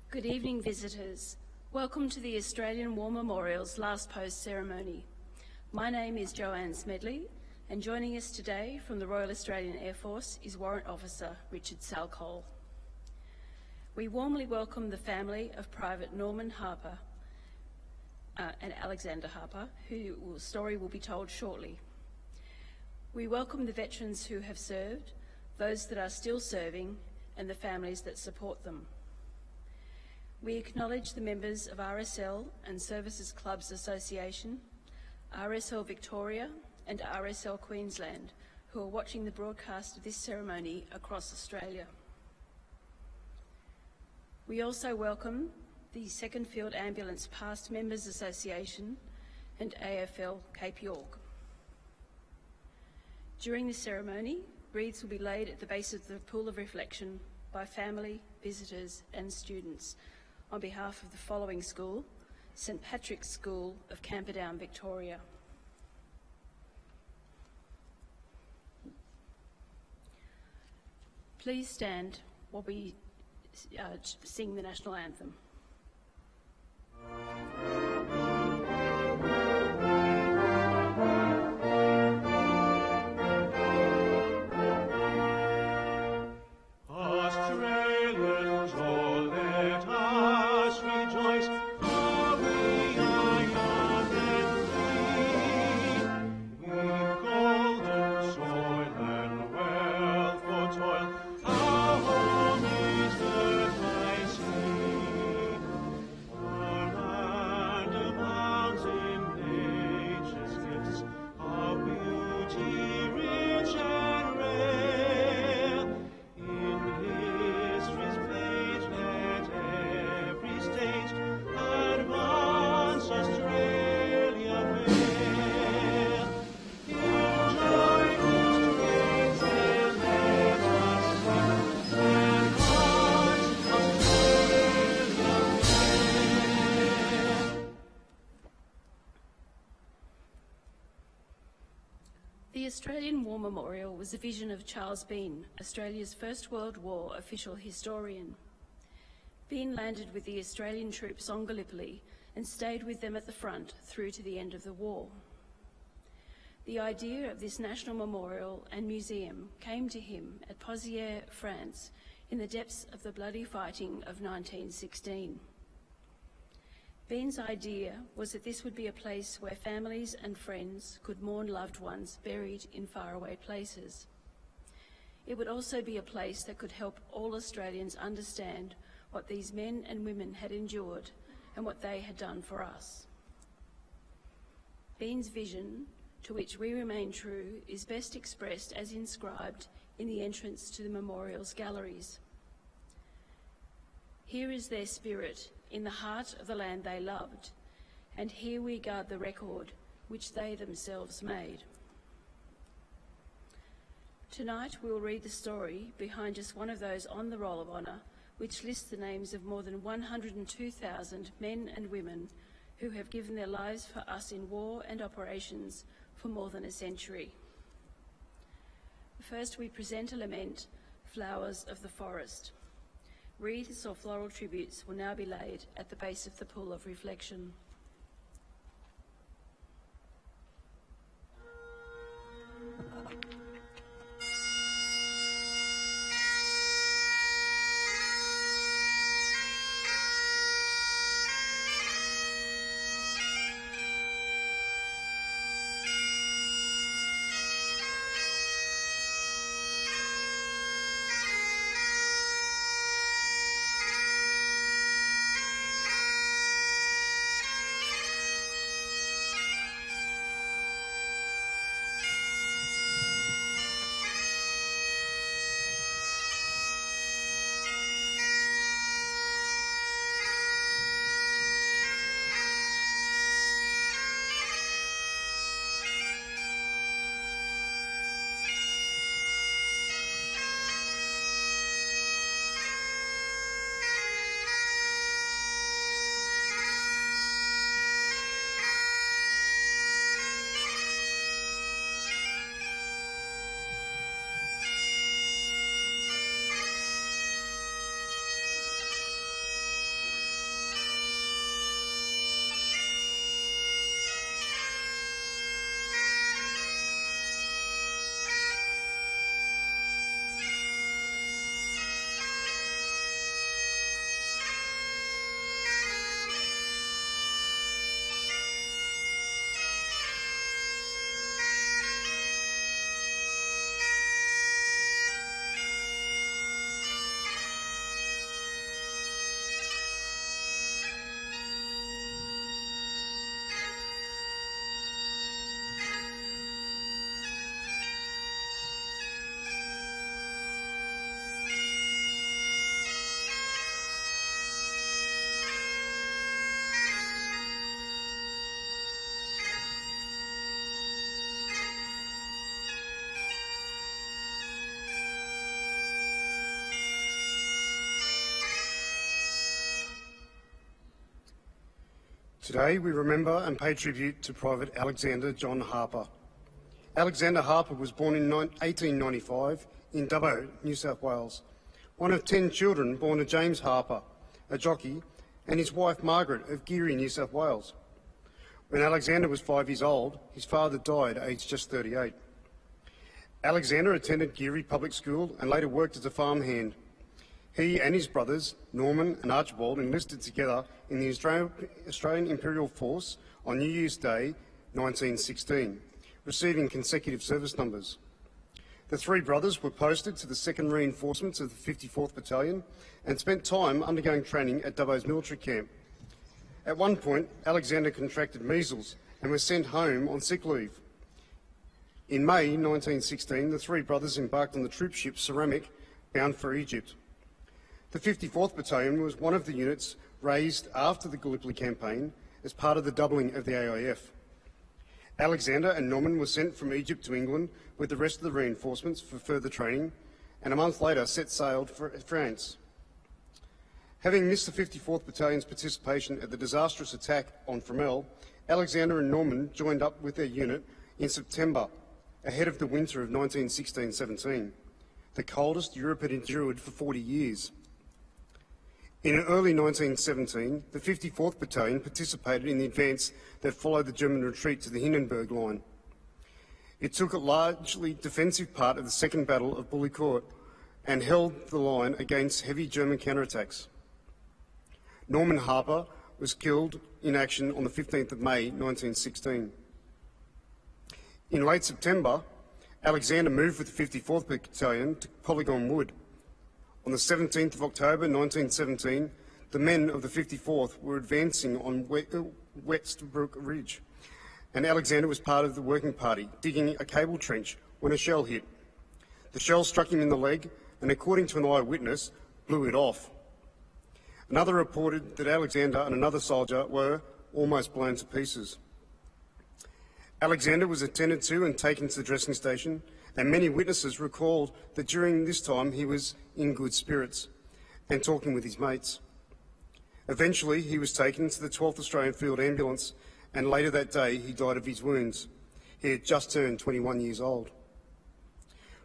Good evening, visitors. Welcome to the Australian War Memorial's Last Post ceremony. My name is Joanne Smedley, and joining us today from the Royal Australian Air Force is Warrant Officer Richard Salcole. We warmly welcome the family of Private Norman Harper and Alexander Harper, whose story will be told shortly. We welcome the veterans who have served, those that are still serving, and the families that support them. We acknowledge the members of RSL and Services Clubs Association, RSL Victoria and RSL Queensland, who are watching the broadcast of this ceremony across Australia. We also welcome the 2nd Field Ambulance Past Members Association and AFL Cape York. During the ceremony, wreaths will be laid at the base of the Pool of Reflection by family, visitors and students on behalf of the following school: St Patrick's School of Camperdown, Victoria. Please stand while we sing the National Anthem. The Australian War Memorial was a vision of Charles Bean, Australia's First World War official historian. Bean landed with the Australian troops on Gallipoli and stayed with them at the front through to the end of the war. The idea of this national memorial and museum came to him at Pozières, France, in the depths of the bloody fighting of 1916. Bean's idea was that this would be a place where families and friends could mourn loved ones buried in faraway places. It would also be a place that could help all Australians understand what these men and women had endured and what they had done for us. Bean's vision, to which we remain true, is best expressed as inscribed in the entrance to the memorial's galleries. Here is their spirit in the heart of the land they loved, and here we guard the record which they themselves made. Tonight we will read the story behind just one of those on the Roll of Honour, which lists the names of more than 102,000 men and women who have given their lives for us in war and operations for more than a century. First we present a lament, Flowers of the Forest. Wreaths or floral tributes will now be laid at the base of the Pool of Reflection. Today we remember and pay tribute to Private Alexander John Harper. Alexander Harper was born in 1895 in Dubbo, New South Wales, one of 10 children born to James Harper, a jockey, and his wife Margaret of Geary, New South Wales. When Alexander was 5 years old, his father died aged just 38. Alexander attended Geary Public School and later worked as a farmhand. He and his brothers, Norman and Archibald, enlisted together in the Australian Imperial Force on New Year's Day 1916, receiving consecutive service numbers. The three brothers were posted to the 2nd Reinforcements of the 54th Battalion and spent time undergoing training at Dubbo's military camp. At one point, Alexander contracted measles and was sent home on sick leave. In May 1916, the three brothers embarked on the troop ship Ceramic, bound for Egypt. The 54th Battalion was one of the units raised after the Gallipoli campaign as part of the doubling of the AIF. Alexander and Norman were sent from Egypt to England with the rest of the reinforcements for further training, and a month later set sail for France. Having missed the 54th Battalion's participation at the disastrous attack on Fromelles, Alexander and Norman joined up with their unit in September, ahead of the winter of 1916-17, the coldest Europe had endured for 40 years. In early 1917, the 54th Battalion participated in the advance that followed the German retreat to the Hindenburg Line. It took a largely defensive part of the Second Battle of Bullecourt and held the line against heavy German counterattacks. Norman Harper was killed in action on the 15th of May 1916. In late September, Alexander moved with the 54th Battalion to Polygon Wood. On the 17th of October 1917, the men of the 54th were advancing on Westbrook Ridge, and Alexander was part of the working party, digging a cable trench when a shell hit. The shell struck him in the leg and, according to an eyewitness, blew it off. Another reported that Alexander and another soldier were almost blown to pieces. Alexander was attended to and taken to the dressing station, and many witnesses recalled that during this time he was in good spirits and talking with his mates. Eventually, he was taken to the 12th Australian Field Ambulance, and later that day he died of his wounds. He had just turned 21 years old.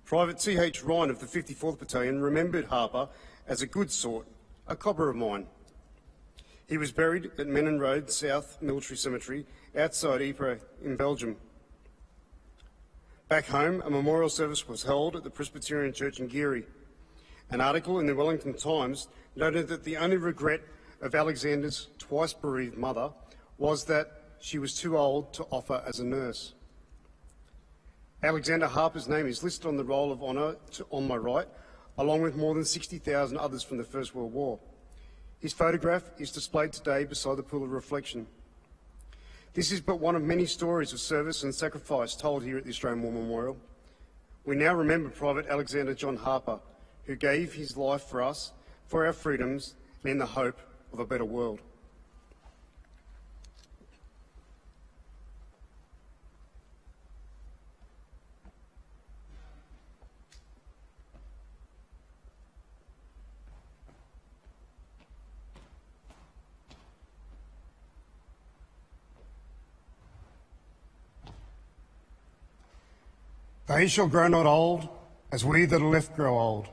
Private T.H. Ryan of the 54th Battalion remembered Harper as a good sort, a cobber of mine. He was buried at Menin Road South Military Cemetery outside Ypres in Belgium. Back home, a memorial service was held at the Presbyterian Church in Geary. An article in the Wellington Times noted that the only regret of Alexander's twice bereaved mother was that she was too old to offer as a nurse. Alexander Harper's name is listed on the Roll of Honour on my right, along with more than 60,000 others from the First World War. His photograph is displayed today beside the Pool of Reflection. This is but one of many stories of service and sacrifice told here at the Australian War Memorial. We now remember Private Alexander John Harper, who gave his life for us, for our freedoms, and in the hope of a better world. They shall grow not old, as we that are left grow old.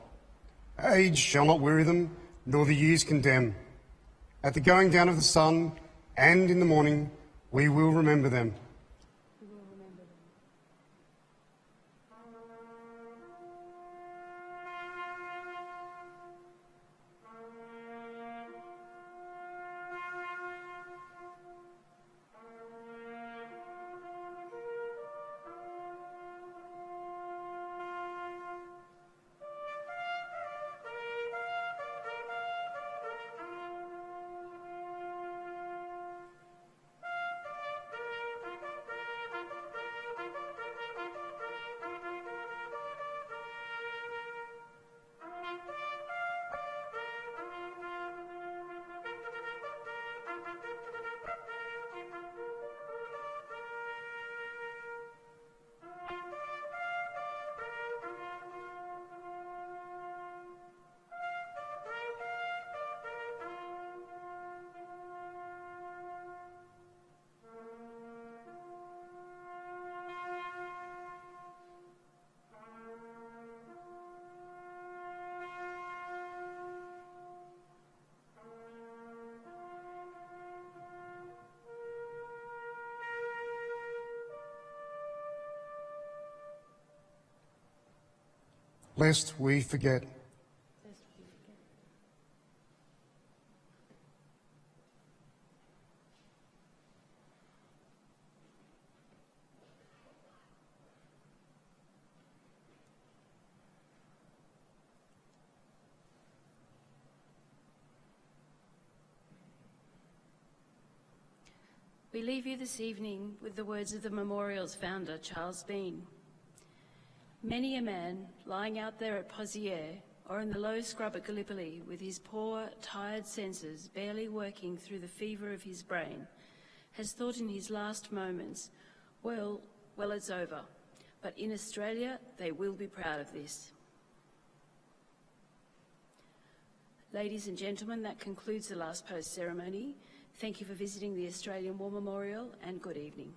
Age shall not weary them, nor the years condemn. At the going down of the sun, and in the morning, we will remember them. lest we forget. We leave you this evening with the words of the memorial's founder, Charles Bean. Many a man lying out there at Pozières or in the low scrub at Gallipoli with his poor, tired senses barely working through the fever of his brain has thought in his last moments, well, it's over. But in Australia, they will be proud of this. Ladies and gentlemen, that concludes the last post ceremony. Thank you for visiting the Australian War Memorial and good evening.